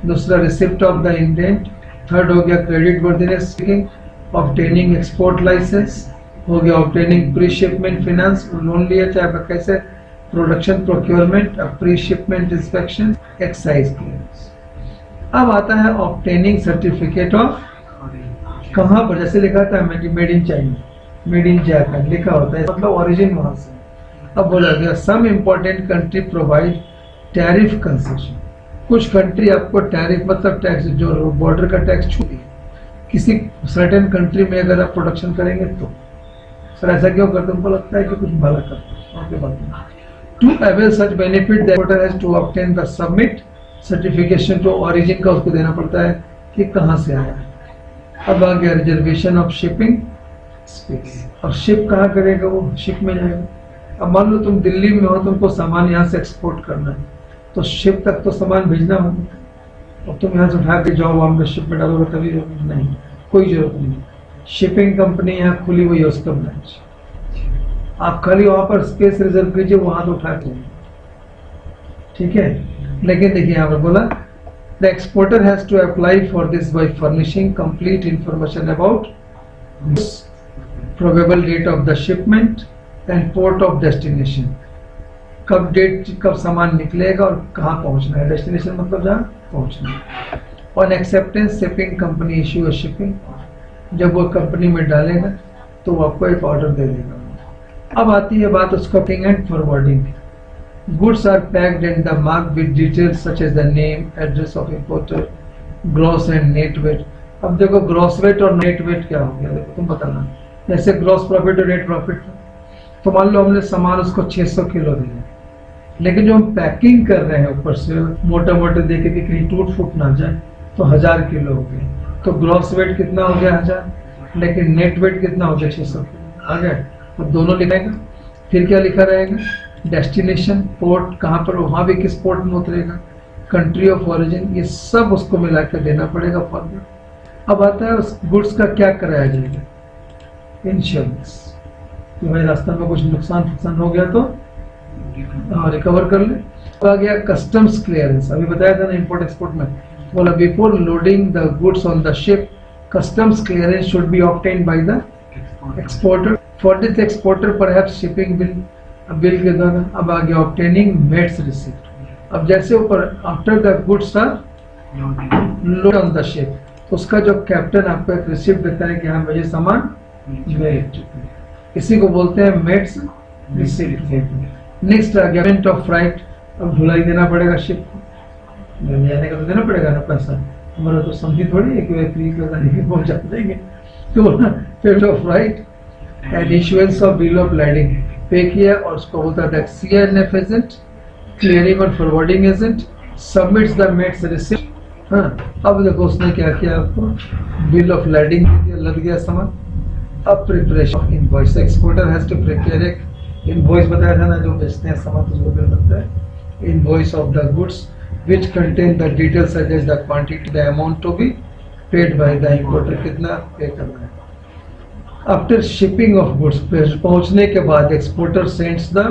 दूसरा receipt of the indent, third हो गया credit worthiness, obtaining export license हो गया, obtaining pre shipment finance, loan लिया चाहे कैसे, production procurement, pre shipment inspection, excise clearance. अब आता है ऑब्टेनिंग सर्टिफिकेट ऑफ, कहाँ पर, जैसे लिखा था made in China, made in Japan लिखा होता है, मतलब ओरिजिन वहां से। अब बोला गया some important country provide tariff concession, कुछ कंट्री आपको टैरिफ मतलब टैक्स, जो बॉर्डर का टैक्स छूट है किसी सर्टेन कंट्री में अगर आप प्रोडक्शन करेंगे तो। सर ऐसा क्यों करते, उनको लगता है कि कुछ भला करते हैं। To avail such benefit the exporter has to obtain the submit certification to origin का, उसको देना पड़ता है कि कहाँ से आया है। अब आ गया रिजर्वेशन ऑफ शिपिंग स्पेस, और शिप कहाँ करेगा, वो शिप में जाएगा। अब मान लो तुम दिल्ली में हो, तुमको सामान यहाँ से एक्सपोर्ट करना है, तो शिप तक तो सामान भेजना होगा। अब तुम यहाँ से उठा के जाओ वहाँ शिप में डालोगे तभी, नहीं, कोई जरूरत नहीं। शिपिंग कंपनी यहाँ खुली हुई है, उसका ब्रांच, आप खाली वहां पर स्पेस रिजर्व कीजिए, वहां तो उठा के, ठीक है। लेकिन देखिए यहाँ पर बोला the exporter has to apply for this by furnishing complete information about probable date of the shipment and port of destination, कब डेट, कब सामान निकलेगा और कहाँ पहुंचना है, डेस्टिनेशन मतलब जहाँ पहुंचना है। On acceptance shipping company issue shipping, जब वो कंपनी में डालेगा तो वो आपको एक ऑर्डर दे देगा। अब आती है बात उसका packing and forwarding. Goods are packed and the mark with details such as the name, address of importer, gross and net weight. अब देखो ग्रॉस वेट और नेट वेट क्या हो गया, देखो तुम बताना। जैसे ग्रॉस प्रॉफिट और नेट प्रॉफिट। तो मान लो हमने सामान उसको 600 किलो दिया, लेकिन जो हम पैकिंग कर रहे हैं ऊपर से मोटा मोटा देखे कि कहीं टूट फूट ना जाए, तो 1000 किलो हो गए। तो ग्रॉस वेट कितना हो गया 1000, लेकिन नेट वेट कितना हो गया 600 किलो आ गया। तो दोनों लिखेगा। फिर क्या लिखा रहेगा, डेस्टिनेशन पोर्ट कहाँ पर, वहाँ भी किस पोर्ट में उतरेगा, कंट्री ऑफ ओरिजिन, ये सब उसको मिला कर देना पड़ेगा फॉर्मेट। अब आता है उस गुड्स का क्या कराया जाएगा, इंश्योरेंस, कि भाई रास्ते में कुछ नुकसान हो गया तो रिकवर कर ले। अब आ गया कस्टम्स क्लियरेंस, अभी बताया था ना इंपोर्ट एक्सपोर्ट में, बोला before loading the goods on the ship customs clearance should be obtained by the exporter, for this exporter perhaps shipping bill के द्वारा। अब आ गया ऑब्टेनिंग मेट्स रिसिप्ट। अब जैसे ऊपर after the goods are load on the ship, तो उसका जो कैप्टन आपको एक रिसिप्ट देता है कि हाँ मुझे सामान मिल चुका है, इसी को बोलते हैं मेट्स रिसिप्ट। नेक्स्ट आ गया पेमेंट ऑफ फ्राइट। अब ढुलाई देना पड़ेगा शिप को, ले जाने का तो देना पड़ेगा ना पैसा, हमारा तो समझी थोड़ी है कि वे फ्री का नहीं पहुंचा देंगे। तो payment of freight and issuance of bill of landing pay किया, और उसको बोलता था CNF एजेंट, क्लियरिंग और forwarding agent submits the mates receipt. हाँ, अब देखो उसने क्या किया, आपको बिल ऑफ लैंडिंग लग गया सामान। अब preparation of invoice, exporter has to prepare एक इनवॉइस, बताया था ना जो बेचते हैं सामान तो उसको बिल बनता है, invoice of the goods which contain the details such as the quantity, the amount to be paid by the importer, कितना पे करना है। After shipping of goods, पहुंचने के बाद exporter sends the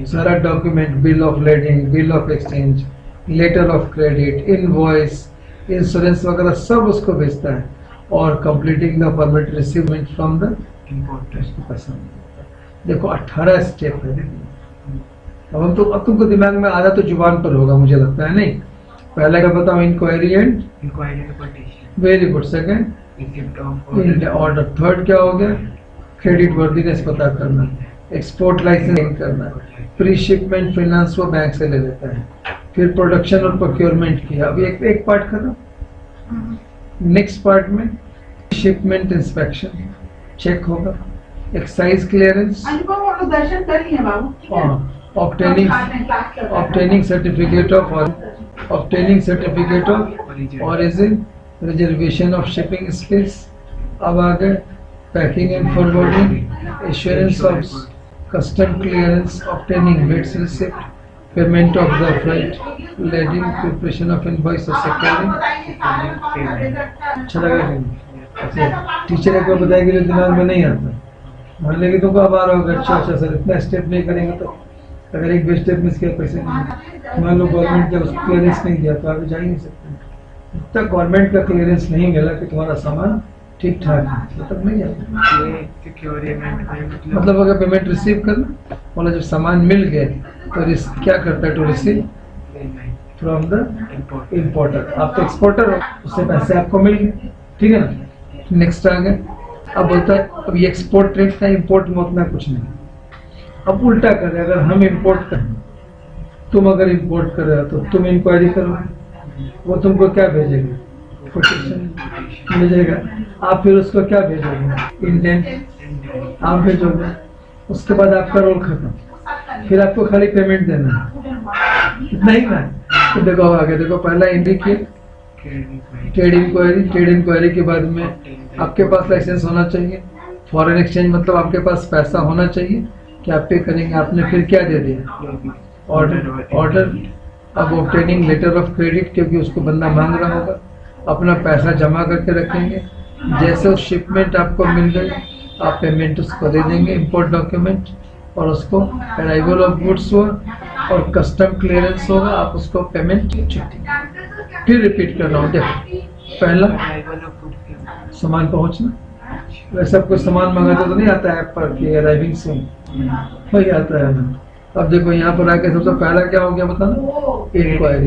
सारा document, bill of lading, bill of exchange, letter of credit, invoice, insurance वगैरह सब उसको भेजता है, और completing the permit receivement from the importer. देखो 18 स्टेप है। अब तुमको दिमाग में आधा तो जुबान पर होगा मुझे लगता है, नहीं? पहले का बताओ, inquiry and very good. Second order. Third क्या हो गया, क्रेडिट वर्दीनेस पता करना, एक्सपोर्ट लाइसेंसिंग करना, प्री शिपमेंट फाइनेंस वो बैंक से ले लेता है, फिर प्रोडक्शन और प्रोक्योरमेंट किया। अभी एक पार्ट खत्म। नेक्स्ट पार्ट में शिपमेंट इंस्पेक्शन चेक होगा, एक्साइज क्लियरेंस, दर्शन कर लिए बाबू, obtaining certificate of origin, reservation of shipping space। अब आ गए packing and forwarding, assurance of custom clearance, obtaining mate's receipt, payment of the freight, landing, preparation of invoice और securing. अच्छा लगा कि अच्छा, टीचर एक बार बताएगी जो दिमाग में नहीं आता, मान लेगी तुमको अब आ रहा होगा, अच्छा सर इतना स्टेप नहीं करेंगे तो, अगर एक भी स्टेप मिस किया पैसे नहीं। मान लो गवर्नमेंट जब उसको क्लियरेंस नहीं दिया तो आगे जा ही नहीं सकते। जब तक गवर्नमेंट का क्लियरेंस नहीं मिला कि तुम्हारा सामान ठीक ठाक है, तब तक नहीं जाता। मतलब अगर पेमेंट रिसीव करना, मतलब जब सामान मिल गया तो क्या करता है, to receive from the importer. आप तो एक्सपोर्टर हो, उससे पैसे आपको मिल गए, ठीक है ना। नेक्स्ट आ गया, अब बोलता है अब ये एक्सपोर्ट रेट था, इम्पोर्ट में उतना कुछ नहीं। अब उल्टा करें, अगर हम इंपोर्ट करें, तुम अगर इंपोर्ट कर रहे हो तो तुम इंक्वायरी करो, वो तुमको क्या भेजेगा, कोटेशन भेजेगा, आप फिर उसको क्या भेजोगे, इंडेंट आप भेजोगे, उसके बाद आपका रोल खत्म, फिर आपको खाली पेमेंट देना है, इतना ही ना। तो देखो आगे देखो, पहला एंट्री किया ट्रेड इंक्वायरी के बाद में आपके पास लाइसेंस होना चाहिए, फॉरेन एक्सचेंज मतलब आपके पास पैसा होना चाहिए कि आप पे करेंगे। आपने फिर क्या दे दिया, ऑर्डर। अब ऑब्टेनिंग लेटर ऑफ क्रेडिट, क्योंकि उसको बंदा मांग रहा होगा, अपना पैसा जमा करके रखेंगे, जैसे उस शिपमेंट आपको मिल गई आप पेमेंट उसको दे देंगे, इंपोर्ट डॉक्यूमेंट, और उसको अराइवल ऑफ गुड्स हुआ और कस्टम क्लियरेंस होगा, आप उसको पेमेंट फिर रिपीट करना हो। देखो पहला सामान पहुंचना, वैसे आपको सामान मंगाते तो नहीं आता है पर कि अराइविंग सून, वही आता है ना। अब देखो यहाँ पर आके सबसे पहला क्या हो गया बताना, इंक्वायरी।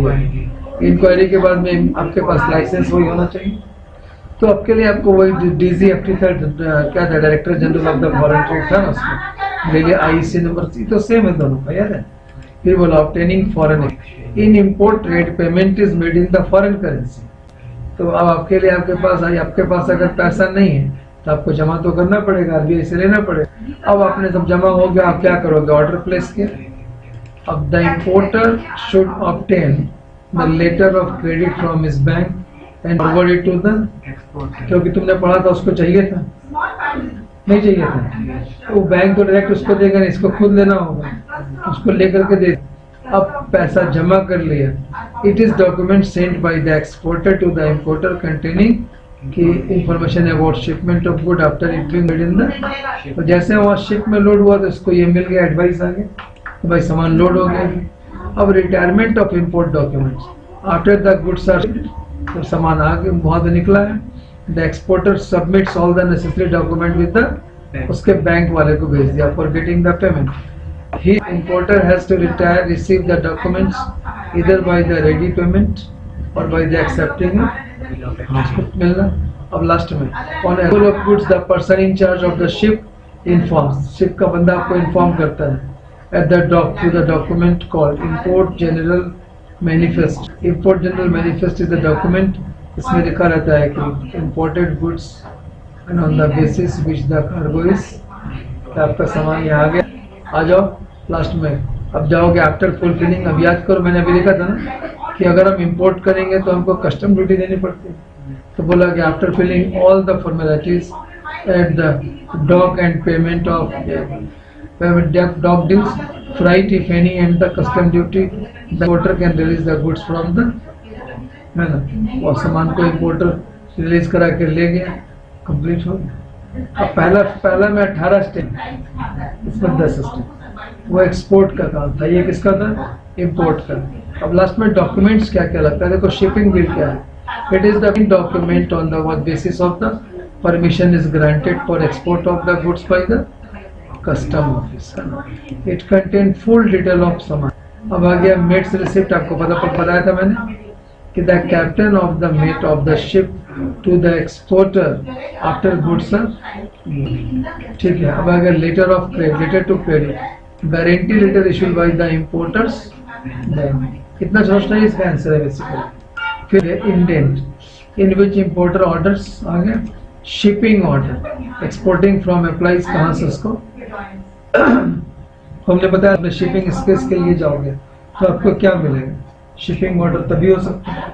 इंक्वायरी के बाद में आपके पास लाइसेंस वही होना चाहिए, तो आपके लिए आपको वही DGFT था, क्या था, director general of the foreign trade था ना, उसमें ले लिया। IEC नंबर तो सेम है दोनों का, याद है। फिर बोला obtaining foreign, in import trade payment is made in the foreign currency. तो अब आपके लिए आपके पास अगर पैसा नहीं है तो आपको जमा तो करना पड़ेगा, आरबीआई से लेना पड़ेगा। अब आपने जब जमा हो गया, आप क्या करोगे, ऑर्डर प्लेस किया। अब the importer should obtain the letter of credit from his bank and forward it to the, क्योंकि तुमने पढ़ा था उसको चाहिए था, नहीं चाहिए था, तो बैंक तो डायरेक्ट उसको देगा नहीं, इसको खुद लेना होगा, उसको लेकर के दे। अब पैसा जमा कर लिया। It is document sent by the exporter to the importer containing key information about shipment of good after it being made in the, तो जैसे वहाँ शिप में लोड हुआ तो इसको ये मिल गया, एडवाइस आ गया, तो भाई सामान लोड हो गया। अब retirement of import documents after the goods are, तो सामान आ गया, वहाँ से निकला है, the exporter submits all the necessary document with the, उसके बैंक वाले को भेज दिया for getting the payment. He importer has to retire, receive the documents either by the ready payment or by the accepting उसको मिलना। अब last में on arrival of goods the person in charge of the ship informs, ship का बंदा आपको inform करता है at the dock through the document called import general manifest। import general manifest is the document, इसमें लिखा रहता है कि imported goods and on the basis which the cargo is, आपका सामान यहाँ आ गया, आ जाओ लास्ट में। अब जाओगे आफ्टर फुलफिलिंग, अब याद करो मैंने अभी लिखा था ना कि अगर हम इंपोर्ट करेंगे तो हमको कस्टम ड्यूटी देनी पड़ती है, तो बोला कि after filling all the formalities at the dock and payment of dock dues freight if any and the custom duty the importer can release the goods from the, है ना, और सामान को इंपोर्टर रिलीज करा के ले गया, कंप्लीट हो गया। अब पहला में 18 स्टेप, इसमें 10 स्टेप, वो एक्सपोर्ट का काम था, ये किसका था, इंपोर्ट का। अब लास्ट में डॉक्यूमेंट्स क्या क्या लगता है, देखो शिपिंग बिल क्या है, it is the document on the what basis of the permission is granted for export of the goods by the custom office. It contain full detail of सामान। अब आ गया मेट्स रिसिप्ट, आपको बताया था मैंने कि the captain of the mate of the ship to the exporter after goods, ठीक है। अब आ गया letter of credit, letter to credit, guarantee letter issued by the importers, कितना सोचना है, इसका आंसर है बेसिकली। फिर indent in which importer orders, आ गया shipping order, exporting from applies, कहाँ से उसको हमने बताया, अपने शिपिंग स्पेस के लिए जाओगे तो आपको क्या मिलेगा, शिपिंग ऑर्डर तभी हो सकता है।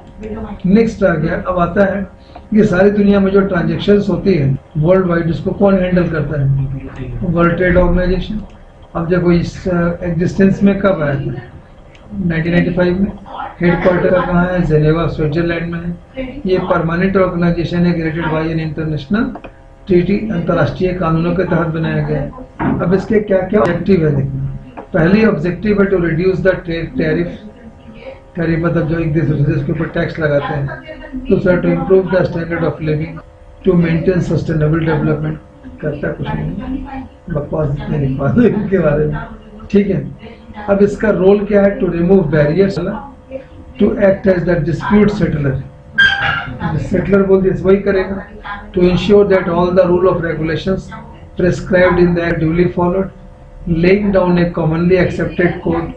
नेक्स्ट आ गया, अब आता है ये सारी दुनिया में जो ट्रांजेक्शन्स होती है वर्ल्ड वाइड, उसको कौन हैंडल करता है, वर्ल्ड ट्रेड ऑर्गेनाइजेशन। अब देखो इस एग्जिस्टेंस में कब आया था, 1995 में। हेडक्वार्टर कहाँ है, जेनेवा स्विट्जरलैंड में है। ये परमानेंट ऑर्गेनाइजेशन है, created by an international treaty, अंतर्राष्ट्रीय कानूनों के तहत बनाया गया है। अब इसके क्या क्या ऑब्जेक्टिव है, देखो पहली ऑब्जेक्टिव है टू रिड्यूस द टैरिफ, मतलब जो एक देश के ऊपर टैक्स लगाते हैं। दूसरा to improve the standard of living, to maintain sustainable development, करता कुछ नहीं, बकवास नहीं पाते इनके बारे में, ठीक है। अब इसका रोल क्या है, to remove barriers, to act as the dispute settler, settler बोल दिया वही करेगा, to ensure that all the rule of regulations prescribed in the act duly followed, laying down a commonly accepted code,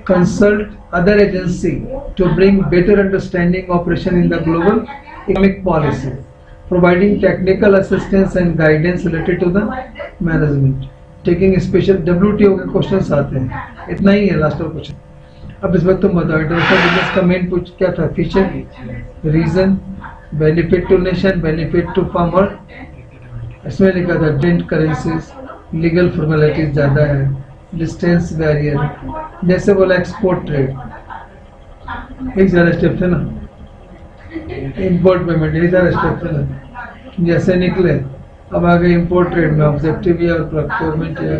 consult other agency to bring better understanding operation in the global economic policy, providing technical assistance and guidance related to the management, taking special WTO के questions आते हैं, इतना ही है last question. अब इस बात तुम बताओ इंटरनेशनल बिजनेस का मेन क्या था, feature, reason, benefit to nation, benefit to farmer, इसमें लिखा था डिफरेंट करेंसीज, लीगल फॉर्मेलिटीज ज्यादा है, डिस्टेंस बैरियर, जैसे बोला एक्सपोर्ट ट्रेड, एक सारे स्टेप थे ना, इंपोर्ट पेमेंट, यही सारे स्टेप थे ना, जैसे निकले। अब आ गए इंपोर्ट ट्रेड में ऑब्जेक्टिव या प्रोक्योरमेंट या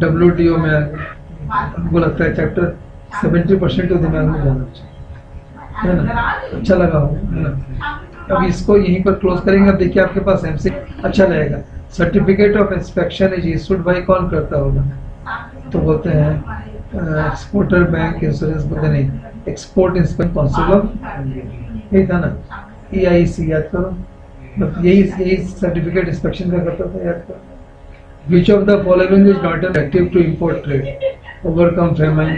WTO में आ गए। हमको लगता है चैप्टर 70% तो दिमाग में जाना चाहिए, है ना, अच्छा लगा हो, है ना। अब इसको यहीं पर क्लोज करेंगे। अब देखिए आपके पास MC अच्छा रहेगा, certificate of inspection is issued by, कौन करता होगा, तो बोलते हैं एक्सपोर्टर बैंक इंश्योरेंस, बोलते नहीं, एक्सपोर्ट इंस्पेक्शन काउंसिल ऑफ, यही था ना, EIC, याद करो, यही सर्टिफिकेट इंस्पेक्शन का करता था, याद करो। Which of the following is not effective to import trade, overcome famine,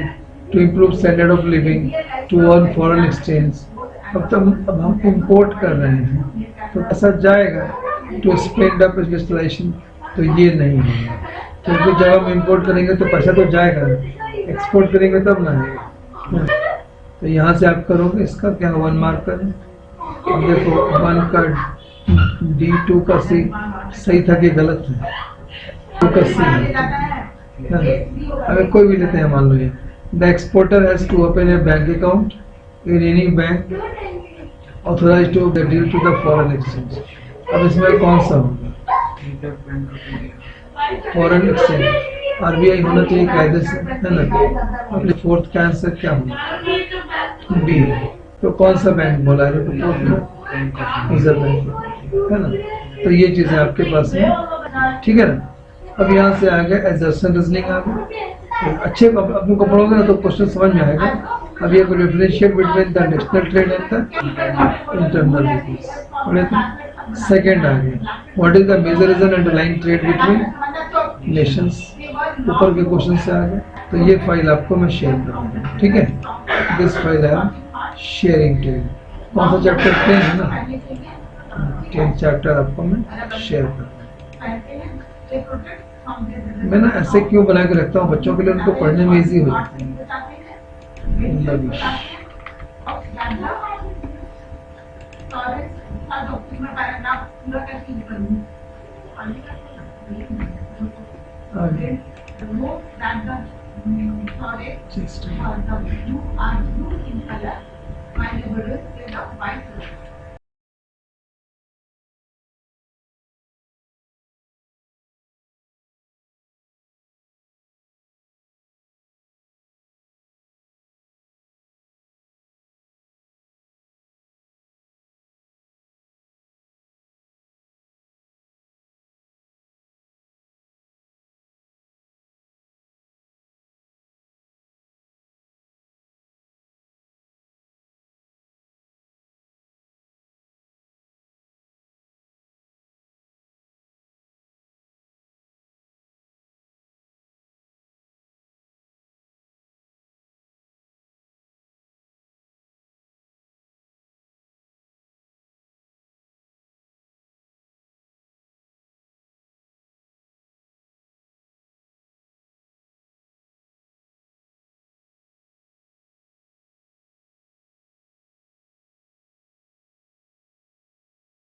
to improve standard of living, to earn foreign exchange। अब हम इंपोर्ट कर रहे हैं तो पैसा जाएगा, टू स्पेंड अप क्रिस्टलाइजेशन, तो ये नहीं होगा, क्योंकि जब हम इंपोर्ट करेंगे तो पैसा तो जाएगा, एक्सपोर्ट करेंगे तब ना आएगा। तो यहाँ से आप करोगे, इसका क्या 1 मार्क करें। अब देखो 1 का D2 का C सही था कि गलत है, 2 का C है। अगर कोई भी लेते हैं, मान लो ये the exporter has to open a bank account in any bank authorised to deal to the foreign exchange. अब इसमें कौन सा होगा, फॉरेन एक्सचेंज आरबीआई होना चाहिए कायदे से, है ना। अपने फोर्थ का आंसर क्या होगा, बी। तो कौन सा बैंक बोला है, तो फोर्थ में रिजर्व बैंक, है ना। तो ये चीजें आपके पास है, ठीक है ना। अब यहाँ से आ गया एजर्शन रीजनिंग आ गया। तो अच्छे अपने को पढ़ोगे ना तो क्वेश्चन समझ में आएगा। अब ये को differentiate between the national trade and the internal business पढ़े थे। सेकंड आ गया what is the major reason underline trade between nations, ऊपर के क्वेश्चन से आ गए। तो ये फाइल आपको मैं शेयर करूँगा, ठीक है। दिस फाइल है शेयरिंग ट्रेड, कौन सा चैप्टर 10 है ना, 10 चैप्टर आपको मैं शेयर करूँगा। मैं ना ऐसे क्यों बना के रखता हूँ बच्चों के लिए, उनको पढ़ने में इजी हो जाता है। Just